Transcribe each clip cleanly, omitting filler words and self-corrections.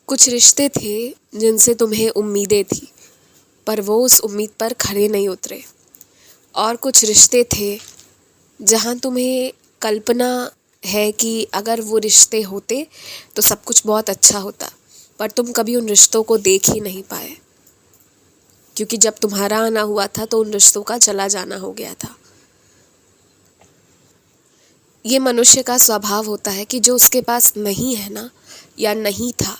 कुछ रिश्ते थे जिनसे तुम्हें उम्मीदें थी, पर वो उस उम्मीद पर खरे नहीं उतरे। और कुछ रिश्ते थे जहाँ तुम्हें कल्पना है कि अगर वो रिश्ते होते तो सब कुछ बहुत अच्छा होता, पर तुम कभी उन रिश्तों को देख ही नहीं पाए, क्योंकि जब तुम्हारा आना हुआ था तो उन रिश्तों का चला जाना हो गया था। ये मनुष्य का स्वभाव होता है कि जो उसके पास नहीं है ना, या नहीं था,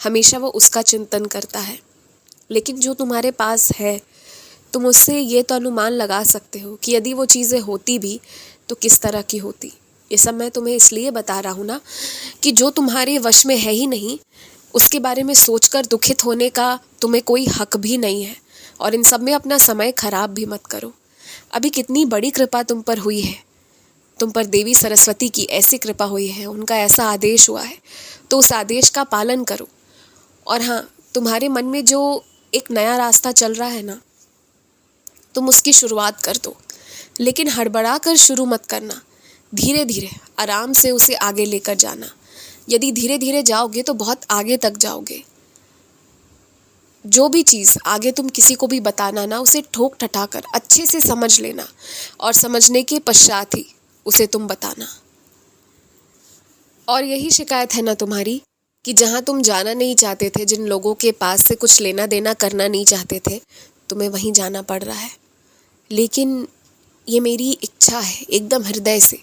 हमेशा वो उसका चिंतन करता है। लेकिन जो तुम्हारे पास है, तुम उससे ये तो अनुमान लगा सकते हो कि यदि वो चीज़ें होती भी तो किस तरह की होती। ये सब मैं तुम्हें इसलिए बता रहा हूँ ना, कि जो तुम्हारे वश में है ही नहीं, उसके बारे में सोचकर दुखित होने का तुम्हें कोई हक भी नहीं है। और इन सब में अपना समय खराब भी मत करो। अभी कितनी बड़ी कृपा तुम पर हुई है, तुम पर देवी सरस्वती की ऐसी कृपा हुई है, उनका ऐसा आदेश हुआ है, तो उस आदेश का पालन करो। और हाँ, तुम्हारे मन में जो एक नया रास्ता चल रहा है ना, तुम उसकी शुरुआत कर दो, लेकिन हड़बड़ा कर शुरू मत करना। धीरे धीरे आराम से उसे आगे लेकर जाना। यदि धीरे धीरे जाओगे तो बहुत आगे तक जाओगे। जो भी चीज़ आगे तुम किसी को भी बताना ना, उसे ठोक ठठा कर अच्छे से समझ लेना, और समझने के पश्चात ही उसे तुम बताना। और यही शिकायत है ना तुम्हारी, कि जहाँ तुम जाना नहीं चाहते थे, जिन लोगों के पास से कुछ लेना देना करना नहीं चाहते थे, तुम्हें वहीं जाना पड़ रहा है। लेकिन ये मेरी इच्छा है एकदम हृदय से,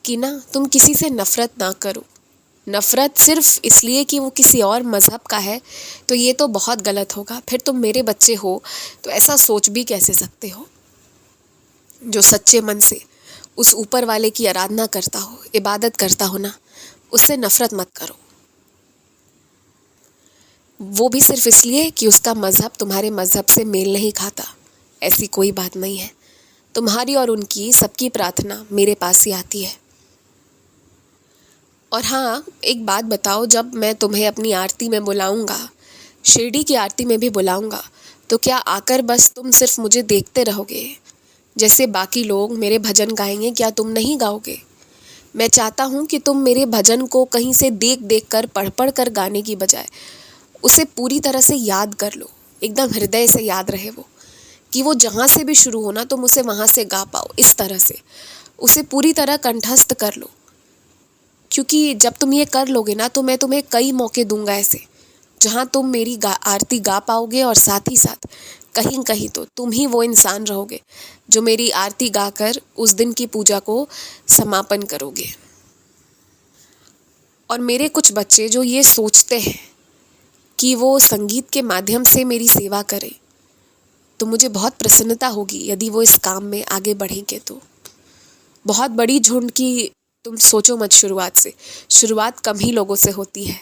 कि ना तुम किसी से नफ़रत ना करो। नफ़रत सिर्फ इसलिए कि वो किसी और मज़हब का है, तो ये तो बहुत गलत होगा। फिर तुम मेरे बच्चे हो तो ऐसा सोच भी कैसे सकते हो? जो सच्चे मन से उस ऊपर वाले की आराधना करता हो, इबादत करता हो ना, उससे नफ़रत मत करो। वो भी सिर्फ इसलिए कि उसका मज़हब तुम्हारे मज़हब से मेल नहीं खाता। ऐसी कोई बात नहीं है। तुम्हारी और उनकी सबकी प्रार्थना मेरे पास ही आती है। और हाँ, एक बात बताओ, जब मैं तुम्हें अपनी आरती में बुलाऊंगा, शिरडी की आरती में भी बुलाऊंगा, तो क्या आकर बस तुम सिर्फ मुझे देखते रहोगे? जैसे बाकी लोग मेरे भजन गाएंगे, क्या तुम नहीं गाओगे? मैं चाहता हूँ कि तुम मेरे भजन को कहीं से देख देख कर, पढ़ पढ़ कर गाने की बजाय उसे पूरी तरह से याद कर लो। एकदम हृदय से याद रहे वो, कि वो जहाँ से भी शुरू हो ना, तुम उसे वहाँ से गा पाओ। इस तरह से उसे पूरी तरह कंठस्थ कर लो। क्योंकि जब तुम ये कर लोगे ना, तो मैं तुम्हें कई मौके दूंगा ऐसे, जहाँ तुम मेरी आरती गा पाओगे, और साथ ही साथ कहीं कहीं तो तुम ही वो इंसान रहोगे जो मेरी आरती गाकर उस दिन की पूजा को समापन करोगे। और मेरे कुछ बच्चे जो ये सोचते हैं कि वो संगीत के माध्यम से मेरी सेवा करें, तो मुझे बहुत प्रसन्नता होगी यदि वो इस काम में आगे बढ़ेंगे। तो बहुत बड़ी झुंड की तुम सोचो मत। शुरुआत कम ही लोगों से होती है,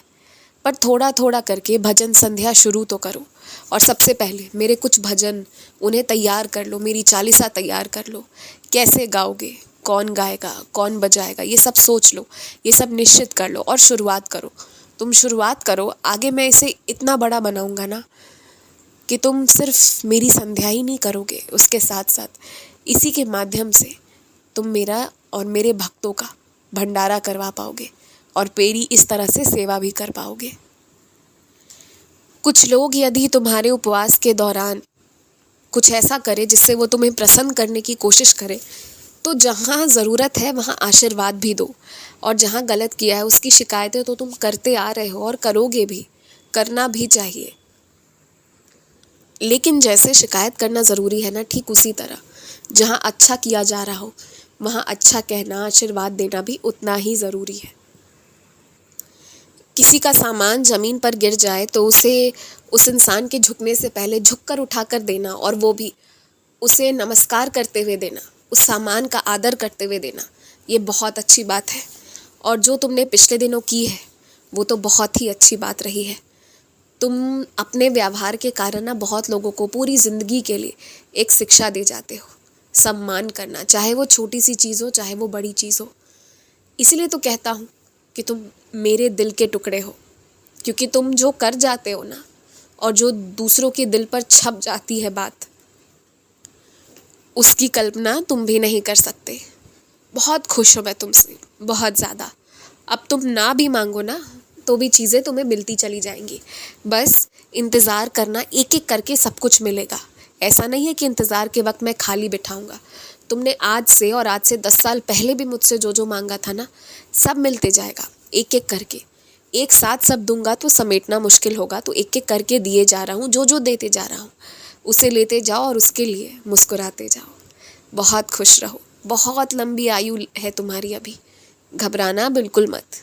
पर थोड़ा थोड़ा करके भजन संध्या शुरू तो करो। और सबसे पहले मेरे कुछ भजन, उन्हें तैयार कर लो, मेरी चालीसा तैयार कर लो। कैसे गाओगे, कौन गाएगा, कौन बजाएगा, ये सब सोच लो, ये सब निश्चित कर लो और शुरुआत करो। तुम शुरुआत करो, आगे मैं इसे इतना बड़ा बनाऊंगा ना, कि तुम सिर्फ मेरी संध्या ही नहीं करोगे, उसके साथ साथ इसी के माध्यम से तुम मेरा और मेरे भक्तों का भंडारा करवा पाओगे, और मेरी इस तरह से सेवा भी कर पाओगे। कुछ लोग यदि तुम्हारे उपवास के दौरान कुछ ऐसा करे जिससे वो तुम्हें प्रसन्न करने की कोशिश करे, तो जहाँ ज़रूरत है वहाँ आशीर्वाद भी दो, और जहाँ गलत किया है उसकी शिकायतें तो तुम करते आ रहे हो और करोगे भी, करना भी चाहिए। लेकिन जैसे शिकायत करना ज़रूरी है ना, ठीक उसी तरह जहाँ अच्छा किया जा रहा हो वहाँ अच्छा कहना, आशीर्वाद देना भी उतना ही ज़रूरी है। किसी का सामान ज़मीन पर गिर जाए तो उसे उस इंसान के झुकने से पहले झुककर उठाकर देना, और वो भी उसे नमस्कार करते हुए देना, उस सामान का आदर करते हुए देना, ये बहुत अच्छी बात है। और जो तुमने पिछले दिनों की है वो तो बहुत ही अच्छी बात रही है। तुम अपने व्यवहार के कारण ना बहुत लोगों को पूरी ज़िंदगी के लिए एक शिक्षा दे जाते हो, सम्मान करना, चाहे वो छोटी सी चीज़ हो चाहे वो बड़ी चीज़ हो। इसीलिए तो कहता हूँ कि तुम मेरे दिल के टुकड़े हो, क्योंकि तुम जो कर जाते हो ना, और जो दूसरों के दिल पर छप जाती है बात, उसकी कल्पना तुम भी नहीं कर सकते। बहुत खुश हूँ मैं तुमसे, बहुत ज़्यादा। अब तुम ना भी मांगो ना, तो भी चीज़ें तुम्हें मिलती चली जाएंगी। बस इंतज़ार करना, एक एक करके सब कुछ मिलेगा। ऐसा नहीं है कि इंतज़ार के वक्त मैं खाली बिठाऊंगा। तुमने आज से और आज से 10 साल पहले भी मुझसे जो जो मांगा था ना, सब मिलते जाएगा एक एक करके। एक साथ सब दूंगा तो समेटना मुश्किल होगा, तो एक एक करके दिए जा रहा हूँ। जो जो देते जा रहा हूँ उसे लेते जाओ और उसके लिए मुस्कुराते जाओ। बहुत खुश रहो। बहुत लंबी आयु है तुम्हारी अभी। घबराना बिल्कुल मत।